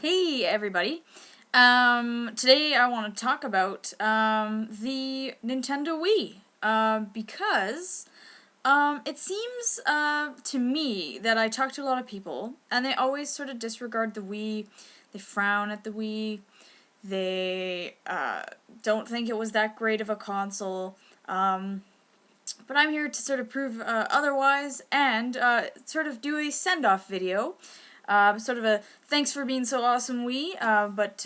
Hey everybody. Today I want to talk about the Nintendo Wii because it seems to me that I talk to a lot of people and they always sort of disregard the Wii. They frown at the Wii. They don't think it was that great of a console. But I'm here to sort of prove otherwise and sort of do a send-off video. Sort of a thanks for being so awesome, Wii, but,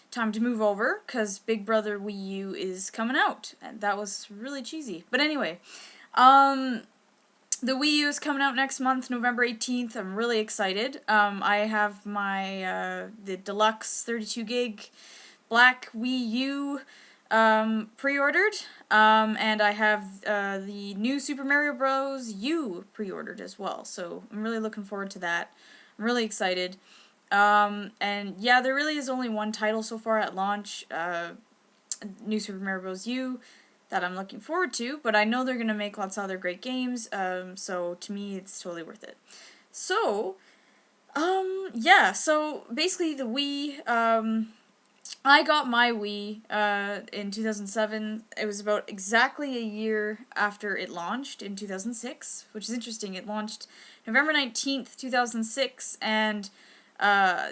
time to move over, because Big Brother Wii U is coming out. And that was really cheesy. But anyway, the Wii U is coming out next month, November 18th. I'm really excited. I have my, the deluxe 32 gig black Wii U pre-ordered, and I have the new Super Mario Bros. U pre-ordered as well, so I'm really looking forward to that. I'm really excited. And yeah, there really is only one title so far at launch, new Super Mario Bros. U, that I'm looking forward to, but I know they're going to make lots of other great games, so to me it's totally worth it. So, yeah, so basically the Wii, I got my Wii in 2007. It was about exactly a year after it launched in 2006, which is interesting. It launched November 19th, 2006, and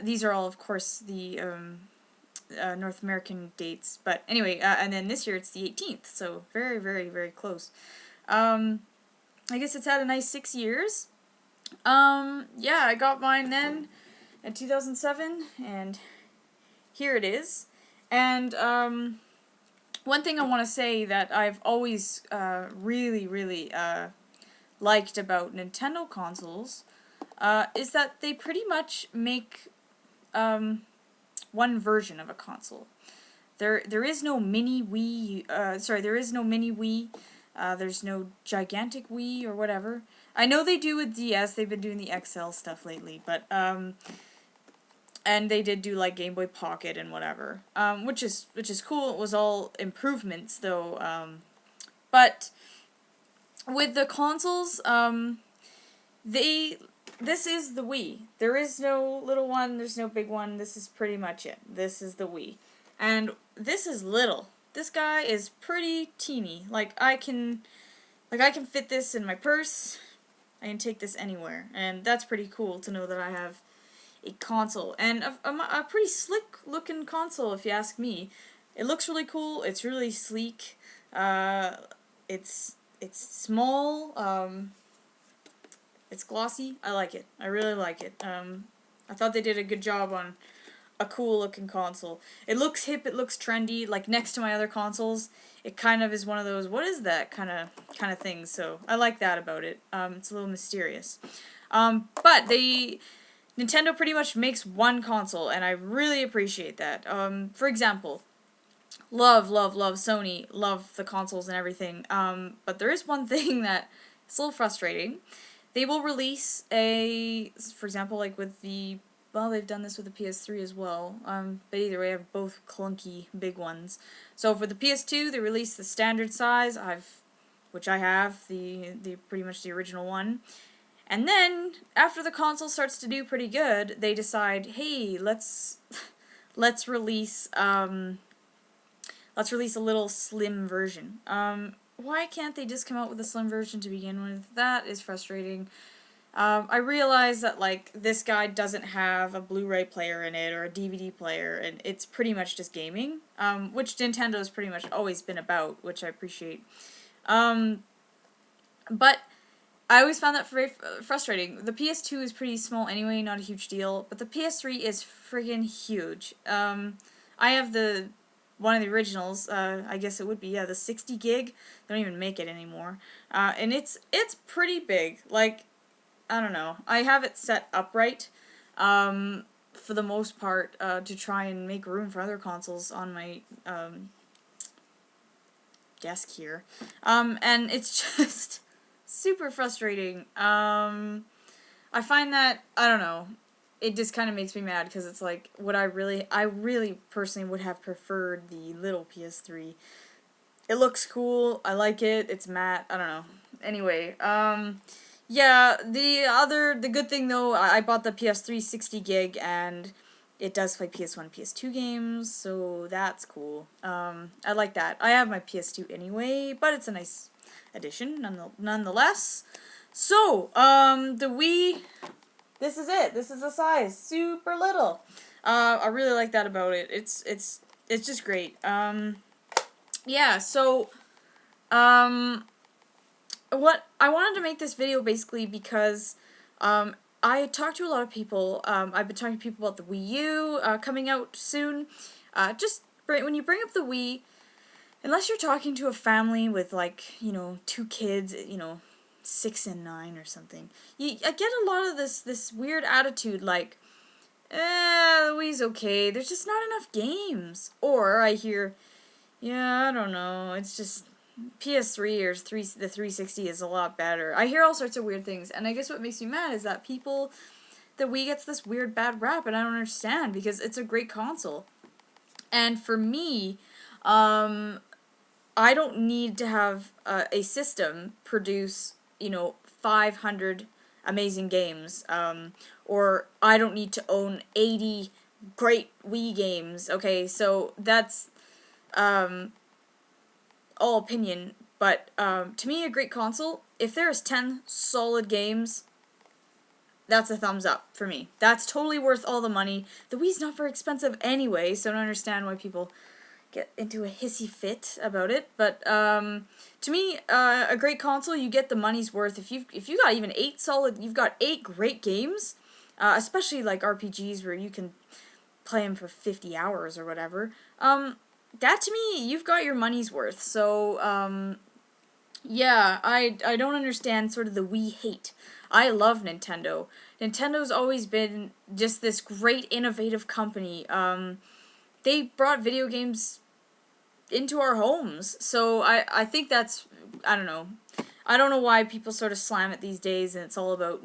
these are all, of course, the North American dates. But anyway, and then this year it's the 18th, so very, very, very close. I guess it's had a nice 6 years. Yeah, I got mine then in 2007, and here it is. And one thing I want to say that I've always really, really liked about Nintendo consoles is that they pretty much make one version of a console. There is no mini Wii. There is no mini Wii. There's no gigantic Wii or whatever. I know they do with DS. They've been doing the XL stuff lately, but and they did do like Game Boy Pocket and whatever, which is cool. It was all improvements though, but with the consoles, this is the Wii. There is no little one. There's no big one. This is pretty much it. This is the Wii, and this is little. This guy is pretty teeny. Like I can fit this in my purse. I can take this anywhere, and that's pretty cool to know that I have a console, and a pretty slick looking console if you ask me. It looks really cool, it's really sleek, it's small, it's glossy. I like it. I really like it. I thought they did a good job on a cool looking console. It looks hip, it looks trendy, like next to my other consoles. It kind of is one of those, what is that kind of things, so I like that about it. It's a little mysterious. But Nintendo pretty much makes one console, and I really appreciate that. For example, love Sony, love the consoles and everything, but there is one thing that is a little frustrating. They will release for example, like with well, they've done this with the PS3 as well, but either way, I have both clunky big ones. So for the PS2, they released the standard size, which I have, the pretty much the original one. And then, after the console starts to do pretty good, they decide, hey, let's release a little slim version. Why can't they just come out with a slim version to begin with? That is frustrating. I realize that, like, this guy doesn't have a Blu-ray player in it or a DVD player, and it's pretty much just gaming, which Nintendo's pretty much always been about, which I appreciate. But I always found that very frustrating. The PS2 is pretty small anyway, not a huge deal, but the PS3 is friggin' huge. I have one of the originals, I guess it would be, yeah, the 60 gig. They don't even make it anymore. And it's pretty big. Like, I don't know. I have it set upright, for the most part, to try and make room for other consoles on my, desk here. And it's just super frustrating. I find that, I don't know, it just kind of makes me mad, because it's like, I really personally would have preferred the little PS3. It looks cool, I like it, it's matte, I don't know. Anyway, Yeah, the good thing though, I bought the PS3 60 gig and it does play PS1, PS2 games, so that's cool. I like that. I have my PS2 anyway, but it's a nice addition nonetheless. So, the Wii, this is it. This is the size, super little. I really like that about it. It's just great. Yeah. So, um, what I wanted to make this video basically because I talked to a lot of people. I've been talking to people about the Wii U coming out soon. When you bring up the Wii, unless you're talking to a family with like, 2 kids, 6 and 9 or something, I get a lot of this weird attitude like, the Wii's okay, there's just not enough games. Or I hear, yeah, I don't know, it's just PS3 or the 360 is a lot better. I hear all sorts of weird things, and I guess what makes me mad is that the Wii gets this weird bad rap, and I don't understand, because it's a great console. And for me, I don't need to have a system produce, 500 amazing games, or I don't need to own 80 great Wii games. Okay, so that's all opinion, but to me, a great console, if there is 10 solid games, that's a thumbs up for me. That's totally worth all the money. The Wii's not very expensive anyway, so I don't understand why people get into a hissy fit about it. But to me, a great console, you get the money's worth. If you got even 8 solid, you've got 8 great games, especially like RPGs where you can play them for 50 hours or whatever. That to me, you've got your money's worth. So yeah, I don't understand sort of the Wii hate. I love Nintendo. Nintendo's always been just this great innovative company. They brought video games into our homes. So I think that's, I don't know. I don't know why people sort of slam it these days and it's all about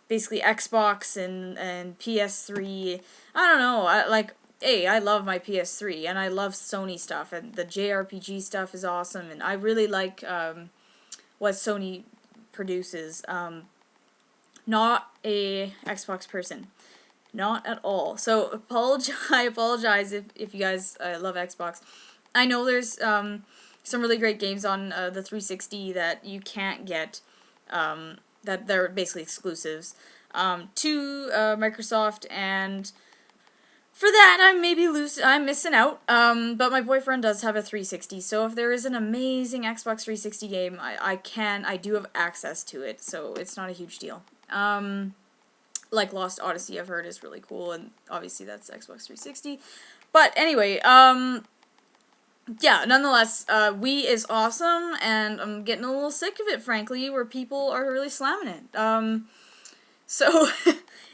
basically Xbox and PS3. I don't know. I love my PS3 and I love Sony stuff and the JRPG stuff is awesome and I really like what Sony produces. Not a Xbox person. Not at all. So I apologize if you guys love Xbox. I know there's some really great games on the 360 that you can't get, that they're basically exclusives to Microsoft, and for that I'm missing out. But my boyfriend does have a 360, so if there is an amazing Xbox 360 game, I do have access to it, so it's not a huge deal. Like Lost Odyssey, I've heard is really cool, and obviously that's Xbox 360. But anyway, yeah, nonetheless, Wii is awesome, and I'm getting a little sick of it, frankly, where people are really slamming it. So,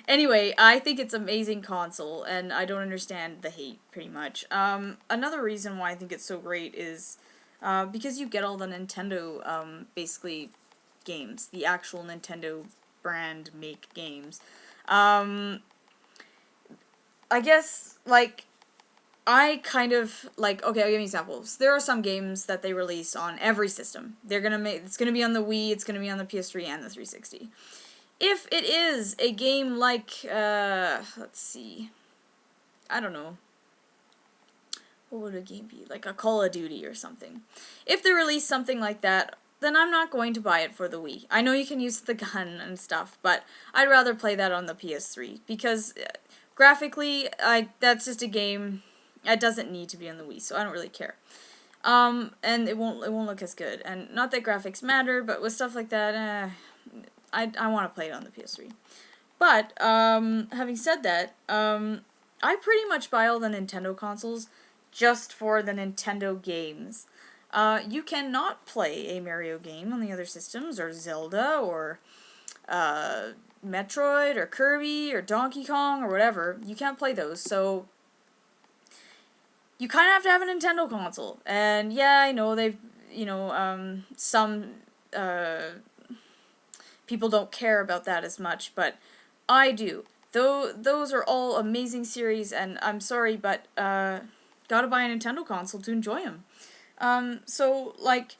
anyway, I think it's an amazing console, and I don't understand the hate, pretty much. Another reason why I think it's so great is because you get all the Nintendo, basically, games, the actual Nintendo brand make games. I guess, like, I kind of, like, okay, I'll give you examples. There are some games that they release on every system. It's gonna be on the Wii, it's gonna be on the PS3 and the 360. If it is a game like, let's see, I don't know, what would a game be? Like a Call of Duty or something. If they release something like that, then I'm not going to buy it for the Wii. I know you can use the gun and stuff, but I'd rather play that on the PS3, because graphically, that's just a game, it doesn't need to be on the Wii, so I don't really care. And it won't look as good, and not that graphics matter, but with stuff like that, I want to play it on the PS3. But, having said that, I pretty much buy all the Nintendo consoles just for the Nintendo games. You cannot play a Mario game on the other systems, or Zelda, or Metroid, or Kirby, or Donkey Kong, or whatever. You can't play those, so you kind of have to have a Nintendo console. And yeah, I know they've, some people don't care about that as much, but I do. Though those are all amazing series, and I'm sorry, but gotta buy a Nintendo console to enjoy them. So, like,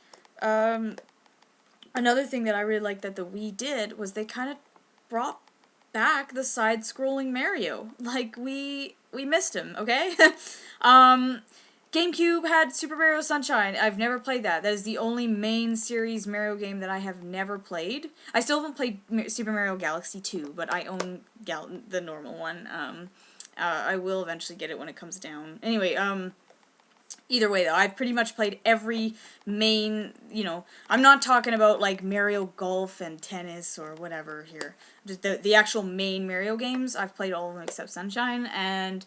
Another thing that I really liked that the Wii did was they kind of brought back the side-scrolling Mario. Like, we missed him, okay? um, GameCube had Super Mario Sunshine. I've never played that. That is the only main series Mario game that I have never played. I still haven't played Super Mario Galaxy 2, but I own the normal one. I will eventually get it when it comes down. Anyway, either way, though, I've pretty much played every main, I'm not talking about, like, Mario Golf and Tennis or whatever here. Just the actual main Mario games, I've played all of them except Sunshine, and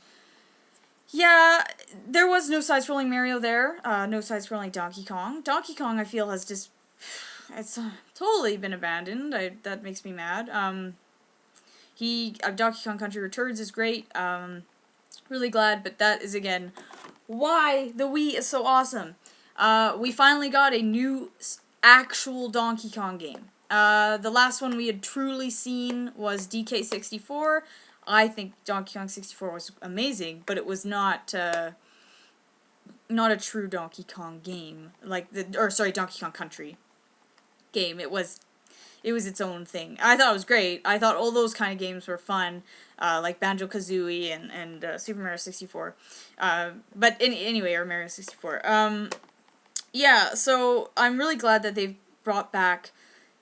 yeah, there was no side-scrolling Mario there, no side-scrolling Donkey Kong. Donkey Kong, I feel, has just, it's totally been abandoned. That makes me mad. Donkey Kong Country Returns is great, really glad, but that is, again, why the Wii is so awesome. We finally got a new actual Donkey Kong game. The last one we had truly seen was DK64. I think Donkey Kong 64 was amazing, but it was not a true Donkey Kong game. Donkey Kong Country game. It was its own thing. I thought it was great. I thought all those kind of games were fun, like Banjo-Kazooie and Super Mario 64. Anyway, or Mario 64. Yeah, so I'm really glad that they've brought back,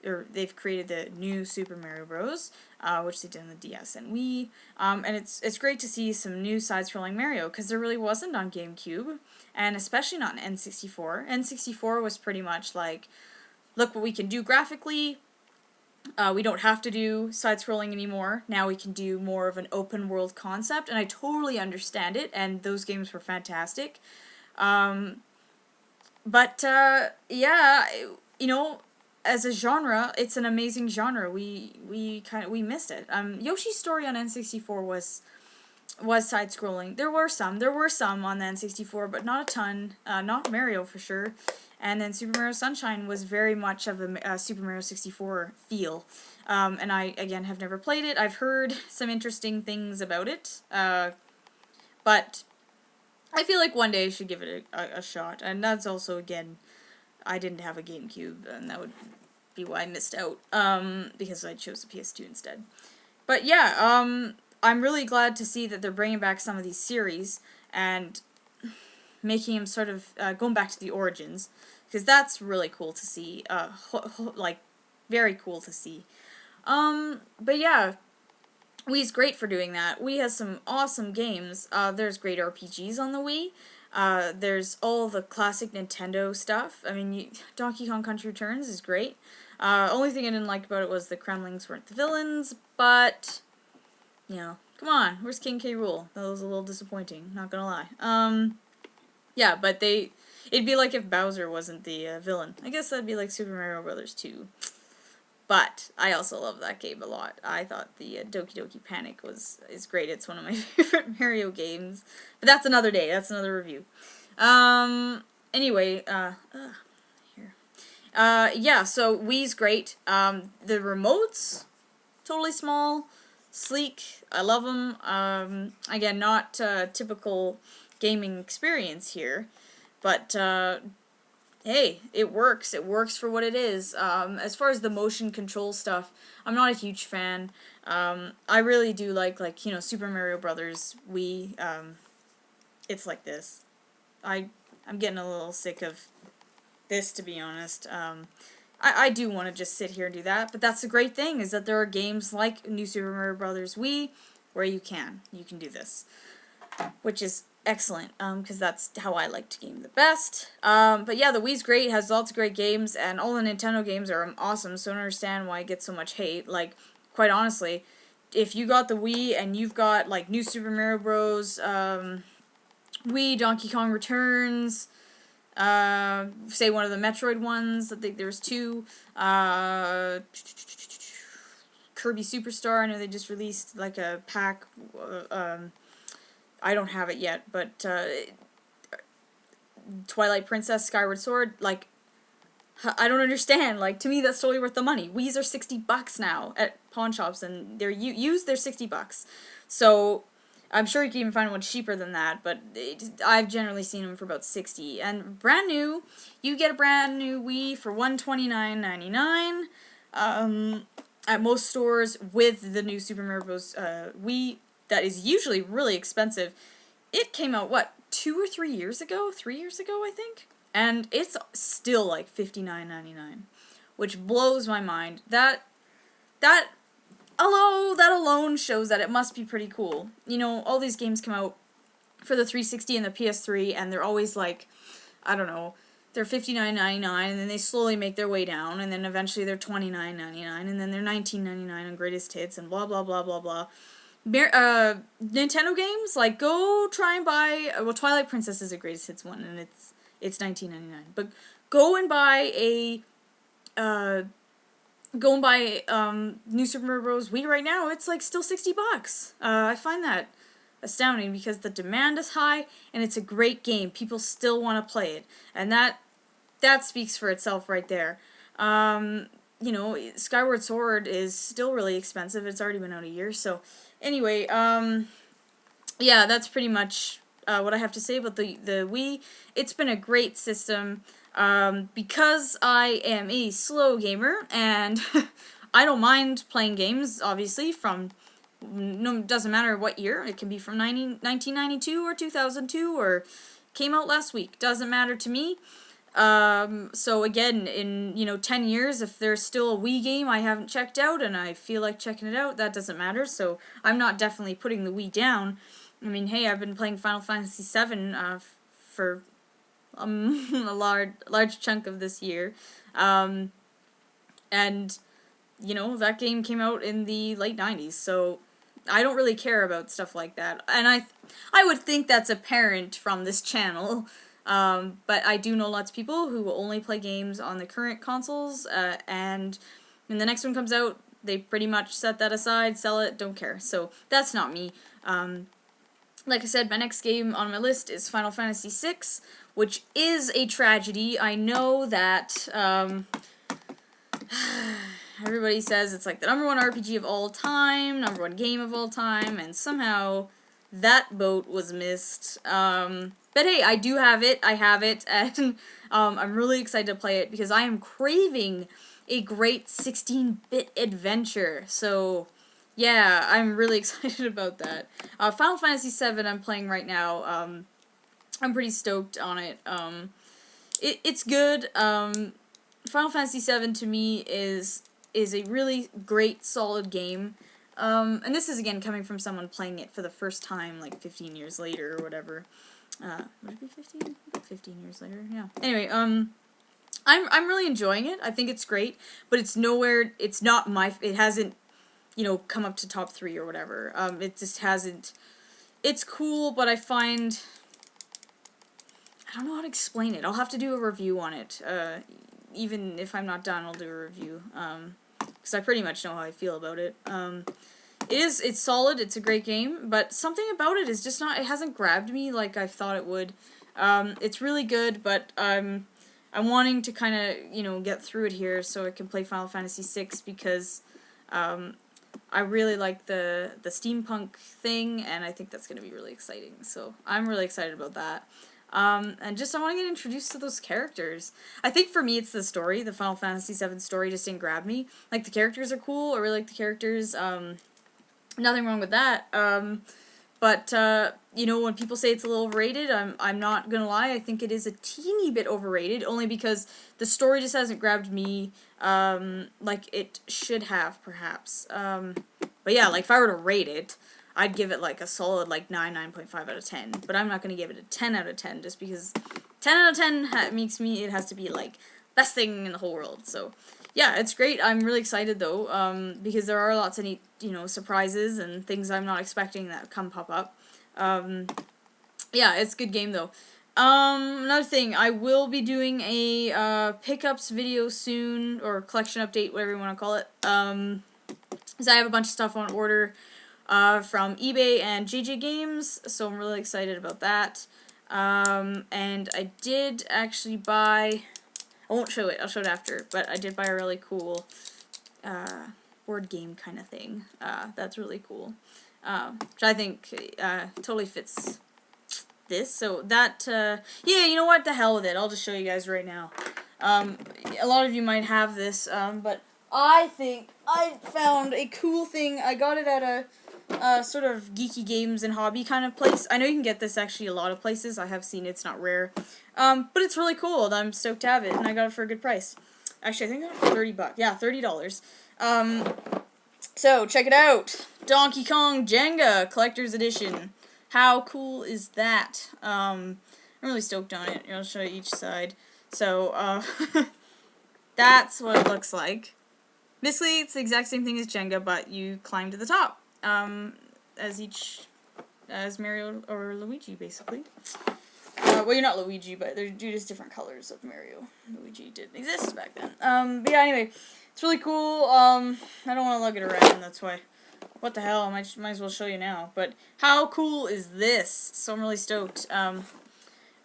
or they've created the new Super Mario Bros., which they did on the DS and Wii. And it's great to see some new side-scrolling Mario, because there really wasn't on GameCube, and especially not on N64. N64 was pretty much like, look what we can do graphically. We don't have to do side-scrolling anymore. Now we can do more of an open-world concept, and I totally understand it, and those games were fantastic. Yeah, as a genre, it's an amazing genre. We missed it. Yoshi's Story on N64 was side-scrolling. There were some on the N64, but not a ton. Not Mario for sure. And then Super Mario Sunshine was very much of a Super Mario 64 feel. And I, again, have never played it. I've heard some interesting things about it. But I feel like one day I should give it a shot. And that's also, again, I didn't have a GameCube, and that would be why I missed out. Because I chose the PS2 instead. But yeah, I'm really glad to see that they're bringing back some of these series and making them sort of going back to the origins, because that's really cool to see. Very cool to see. But yeah, Wii's great for doing that. Wii has some awesome games. There's great RPGs on the Wii. There's all the classic Nintendo stuff. I mean, Donkey Kong Country Returns is great. Only thing I didn't like about it was the Kremlings weren't the villains, but come on, where's King K. Rool? That was a little disappointing, not gonna lie. Yeah, but it'd be like if Bowser wasn't the villain. I guess that'd be like Super Mario Brothers 2. But I also love that game a lot. I thought the Doki Doki Panic is great. It's one of my favorite Mario games. But that's another day. That's another review. Anyway, here. Yeah, so Wii's great. The remotes, totally small, sleek. I love them. Again, not typical gaming experience here, but hey, it works. It works for what it is. As far as the motion control stuff, I'm not a huge fan. I really do like Super Mario Brothers Wii. It's like this. I'm getting a little sick of this, to be honest. I do want to just sit here and do that, but that's the great thing, is that there are games like New Super Mario Brothers Wii where you can do this, which is excellent, because that's how I like to game the best. But yeah, the Wii's great, has lots of great games, and all the Nintendo games are awesome, so I don't understand why it gets so much hate. Like, quite honestly, if you got the Wii and you've got, like, New Super Mario Bros., Wii, Donkey Kong Returns, say one of the Metroid ones, I think there's 2, Kirby Superstar, I know they just released, like, a pack, I don't have it yet, but Twilight Princess, Skyward Sword, like, I don't understand. Like, to me, that's totally worth the money. Wii's are $60 now at pawn shops, and they're used. They're $60. So, I'm sure you can even find one cheaper than that, but I've generally seen them for about $60. And brand new, you get a brand new Wii for $129.99 at most stores with the new Super Mario Bros. Wii that is usually really expensive. It came out, what, 2 or 3 years ago? 3 years ago, I think? And it's still like $59.99, which blows my mind. That alone shows that it must be pretty cool. You know, all these games come out for the 360 and the PS3, and they're always like, I don't know, they're $59.99, and then they slowly make their way down, and then eventually they're $29.99, and then they're $19.99 on Greatest Hits, and blah, blah, blah, blah, blah. Nintendo games, like, go try and buy, well, Twilight Princess is a Greatest Hits one, and it's $19.99, but go and buy new Super Mario Bros. Wii right now. It's like still $60. I find that astounding because the demand is high and it's a great game. People still want to play it, and that speaks for itself right there. You know, Skyward Sword is still really expensive. It's already been out a year. So anyway, yeah, that's pretty much what I have to say about the Wii. It's been a great system. Because I am a slow gamer, and I don't mind playing games, obviously, from, no, doesn't matter what year, it can be from 1992 or 2002, or came out last week, doesn't matter to me. So again, in, 10 years, if there's still a Wii game I haven't checked out, and I feel like checking it out, that doesn't matter, so I'm not definitely putting the Wii down. I mean, hey, I've been playing Final Fantasy VII, for a large chunk of this year, and that game came out in the late 90s, so I don't really care about stuff like that, and I would think that's apparent from this channel, but I do know lots of people who will only play games on the current consoles, and when the next one comes out, they pretty much set that aside, sell it, don't care, so that's not me. Like I said, my next game on my list is Final Fantasy VI, which is a tragedy. I know that everybody says it's like the #1 RPG of all time, #1 game of all time, and somehow that boat was missed. But hey, I do have it, I have it, and I'm really excited to play it because I am craving a great 16-bit adventure, so yeah, I'm really excited about that. Final Fantasy VII I'm playing right now. I'm pretty stoked on it. It's good. Final Fantasy VII to me is a really great, solid game. And this is again coming from someone playing it for the first time, like 15 years later or whatever. Would it be 15? 15 years later, yeah. Anyway, I'm really enjoying it. I think it's great, but it's nowhere. It's not my. It hasn't, come up to top 3 or whatever. It just hasn't. It's cool, but I find. I don't know how to explain it. I'll have to do a review on it. Even if I'm not done, I'll do a review. Because I pretty much know how I feel about it. It's solid, it's a great game, but something about it is just not, it hasn't grabbed me like I thought it would. It's really good, but I'm wanting to kind of, get through it here so I can play Final Fantasy VI because, I really like the steampunk thing, and I think that's going to be really exciting, so I'm really excited about that. And just I want to get introduced to those characters. I think for me it's the story, the Final Fantasy VII story just didn't grab me. Like, the characters are cool, I really like the characters, nothing wrong with that, but, when people say it's a little overrated, I'm not gonna lie, I think it is a teeny bit overrated, only because the story just hasn't grabbed me, like it should have, perhaps, but yeah, like, if I were to rate it, I'd give it, like, a solid, like, 9.5 out of 10, but I'm not gonna give it a 10 out of 10, just because 10 out of 10 makes me, it has to be, like, best thing in the whole world, so, yeah, it's great. I'm really excited, though, because there are lots of neat, surprises and things I'm not expecting that pop up. Yeah, it's a good game, though. Another thing, I will be doing a, pickups video soon, or collection update, whatever you want to call it, because I have a bunch of stuff on order, from eBay and JJ Games, so I'm really excited about that. And I did actually buy... I won't show it, I'll show it after, but I did buy a really cool, board game kind of thing. That's really cool. which I think totally fits this. So that, yeah, you know what, the hell with it. I'll just show you guys right now. A lot of you might have this, but I think I found a cool thing. I got it at a sort of geeky games and hobby kind of place. I know you can get this actually a lot of places. I have seen it's not rare. But it's really cool, and I'm stoked to have it, and I got it for a good price. Actually, I think I got it for $30. Yeah, $30. So, check it out. Donkey Kong Jenga Collector's Edition. How cool is that? I'm really stoked on it. I'll show you each side. So, that's what it looks like. Basically, it's the exact same thing as Jenga, but you climb to the top. As Mario or Luigi, basically. Well, you're not Luigi, but they're just different colors of Mario. Luigi didn't exist back then. But yeah, anyway, it's really cool. I don't want to lug it around, that's why. What the hell, I might as well show you now. But how cool is this? So I'm really stoked. Me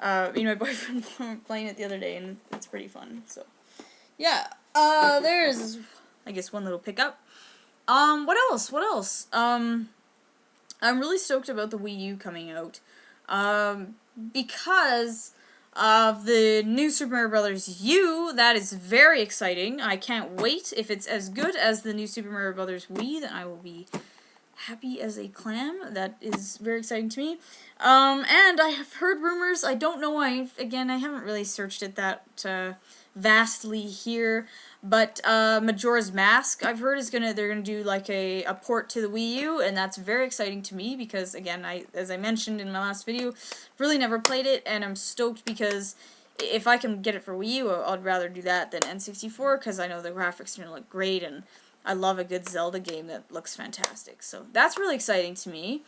and my boyfriend were playing it the other day, and it's pretty fun, so. Yeah, there's, I guess, one little pickup. What else? I'm really stoked about the Wii U coming out. Because of the new Super Mario Bros. U, that is very exciting. I can't wait. If it's as good as the new Super Mario Bros. Wii, then I will be happy as a clam. That is very exciting to me. And I have heard rumors. I don't know why. Again, I haven't really searched it that vastly here. But Majora's Mask, I've heard they're gonna do like a port to the Wii U, and that's very exciting to me because, again, as I mentioned in my last video, really never played it, and I'm stoked because if I can get it for Wii U, I'd rather do that than N64 because I know the graphics are gonna look great, and I love a good Zelda game that looks fantastic. So that's really exciting to me.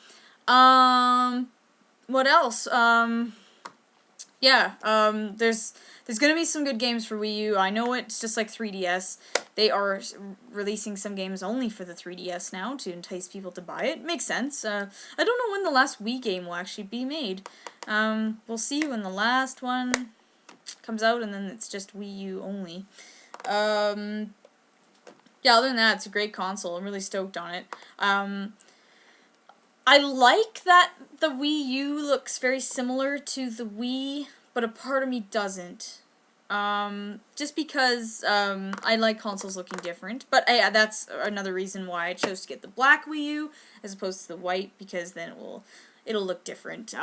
What else? There's gonna be some good games for Wii U. I know it's just like 3DS. They are releasing some games only for the 3DS now to entice people to buy it. Makes sense. I don't know when the last Wii game will actually be made. We'll see when the last one comes out, and then it's just Wii U only. Yeah, other than that, it's a great console. I'm really stoked on it. I like that the Wii U looks very similar to the Wii, but a part of me doesn't. Just because, I like consoles looking different. But, that's another reason why I chose to get the black Wii U as opposed to the white, because then it'll look different.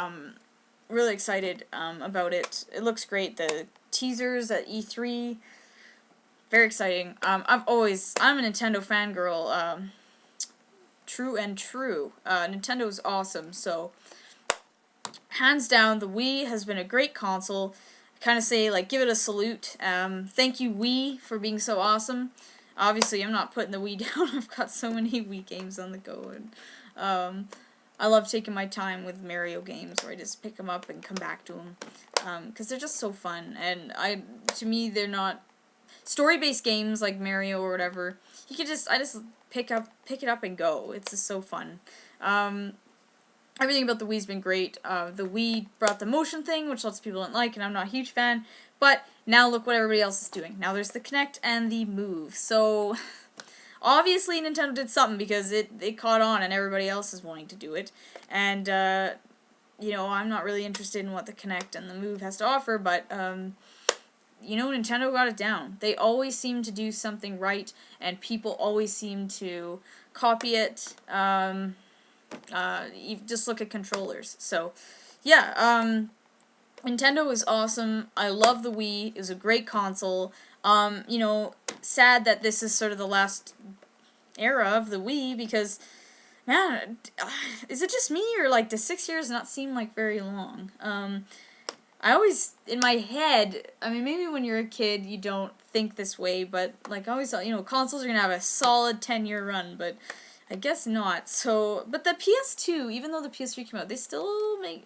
Really excited, about it. It looks great. The teasers at E3, very exciting. I'm a Nintendo fangirl, true and true. Nintendo is awesome, so hands down, the Wii has been a great console. I kind of say, like, give it a salute. Thank you, Wii, for being so awesome. Obviously, I'm not putting the Wii down. I've got so many Wii games on the go, and I love taking my time with Mario games, where I just pick them up and come back to them, because they're just so fun. And to me, they're not story-based games like Mario or whatever. I just pick it up and go. It's just so fun. Everything about the Wii's been great. The Wii brought the motion thing, which lots of people don't like, and I'm not a huge fan. But now look what everybody else is doing. Now there's the Kinect and the Move. So obviously Nintendo did something because it caught on and everybody else is wanting to do it. And I'm not really interested in what the Kinect and the Move has to offer, but Nintendo got it down. They always seem to do something right, and people always seem to copy it. You just look at controllers. So, yeah, Nintendo is awesome. I love the Wii. It was a great console. Sad that this is sort of the last era of the Wii, because, man, is it just me, or, like, does 6 years not seem like very long? I always, in my head, I mean, maybe when you're a kid you don't think this way, but, like, I always thought, consoles are gonna have a solid 10-year run, but I guess not. So, but the PS2, even though the PS3 came out, they still made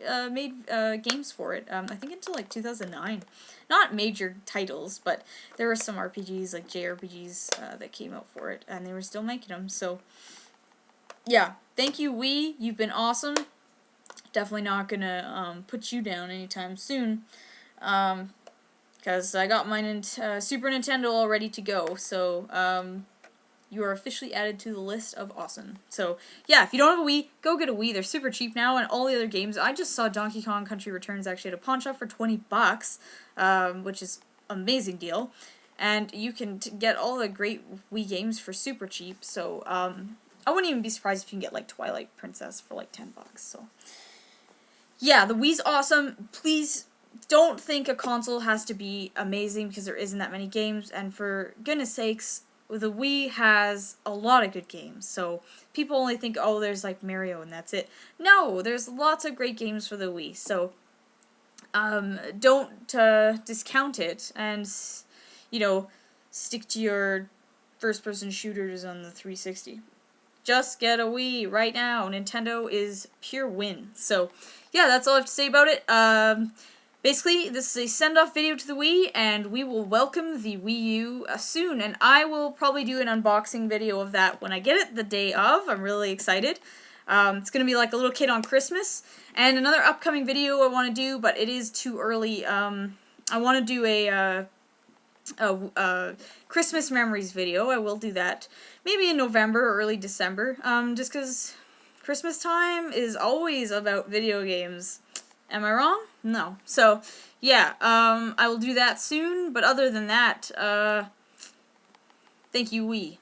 games for it. I think until like 2009. Not major titles, but there were some RPGs, like JRPGs, that came out for it, and they were still making them. So, yeah, thank you, Wii. You've been awesome. Definitely not gonna put you down anytime soon, because I got my Super Nintendo all ready to go. So, you are officially added to the list of awesome. So, yeah, if you don't have a Wii, go get a Wii. They're super cheap now, and all the other games. I just saw Donkey Kong Country Returns actually at a pawn shop for $20, which is an amazing deal. And you can get all the great Wii games for super cheap, so, I wouldn't even be surprised if you can get, like, Twilight Princess for, like, $10, so. Yeah, the Wii's awesome. Please don't think a console has to be amazing because there isn't that many games, and for goodness sakes, the Wii has a lot of good games, so people only think, oh, there's like Mario and that's it. No, there's lots of great games for the Wii, so don't discount it, and, you know, stick to your first-person shooters on the 360. Just get a Wii right now. Nintendo is pure win. So, yeah, that's all I have to say about it. Basically, this is a send-off video to the Wii, and we will welcome the Wii U soon, and I will probably do an unboxing video of that when I get it the day of. I'm really excited. It's going to be like a little kid on Christmas, and another upcoming video I want to do, but it is too early. I want to do a Christmas memories video. I will do that maybe in November or early December, just because Christmas time is always about video games. Am I wrong? No. So, yeah, I will do that soon, but other than that, thank you, Wii.